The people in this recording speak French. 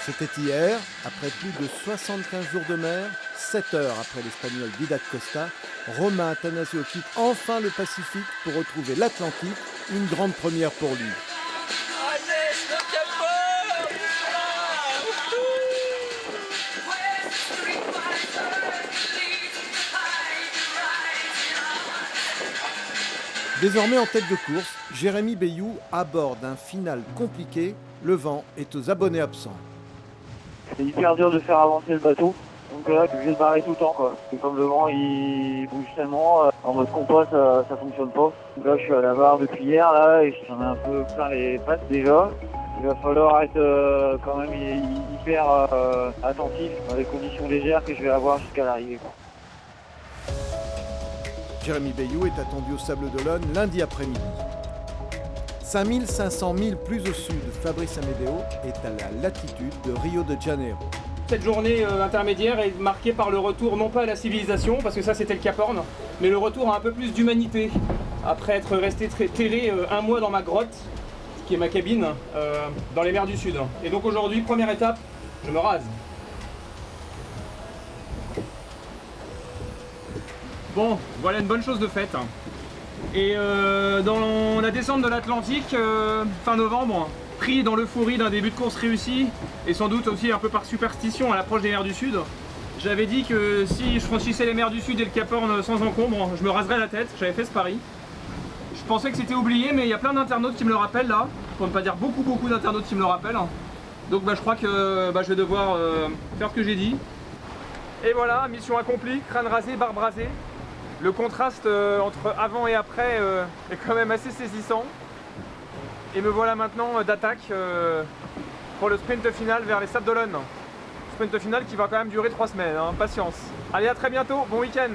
C'était hier, après plus de 75 jours de mer, 7 heures après l'Espagnol Didac Costa, Romain Attanasio quitte enfin le Pacifique pour retrouver l'Atlantique, une grande première pour lui. Désormais en tête de course, Jérémy Bayou aborde un final compliqué, le vent est aux abonnés absents. C'est hyper dur de faire avancer le bateau, donc là je suis obligé de barrer tout le temps quoi. Et comme le vent il bouge tellement, en mode compas ça fonctionne pas. Donc là je suis à la barre depuis hier là et j'en ai un peu plein les pattes déjà. Il va falloir être quand même hyper attentif dans les conditions légères que je vais avoir jusqu'à l'arrivée. Jérémy Bayou est attendu au Sable d'Olonne lundi après-midi. 5500 milles plus au sud, Fabrice Amedeo est à la latitude de Rio de Janeiro. Cette journée intermédiaire est marquée par le retour non pas à la civilisation, parce que ça c'était le Cap Horn, mais le retour à un peu plus d'humanité. Après être resté terré un mois dans ma grotte, qui est ma cabine, dans les mers du Sud. Et donc aujourd'hui, première étape, je me rase. Bon, voilà une bonne chose de faite. Et dans la descente de l'Atlantique, fin novembre, pris dans l'euphorie d'un début de course réussi, et sans doute aussi un peu par superstition à l'approche des mers du Sud, j'avais dit que si je franchissais les mers du Sud et le Cap Horn sans encombre, je me raserais la tête, j'avais fait ce pari. Je pensais que c'était oublié, mais il y a plein d'internautes qui me le rappellent là, pour ne pas dire beaucoup d'internautes qui me le rappellent. Donc je crois que je vais devoir faire ce que j'ai dit. Et voilà, mission accomplie, crâne rasé, barbe rasée. Le contraste entre avant et après est quand même assez saisissant. Et me voilà maintenant d'attaque pour le sprint final vers les Sables d'Olonne. Sprint final qui va quand même durer 3 semaines, hein, patience. Allez, à très bientôt, bon week-end.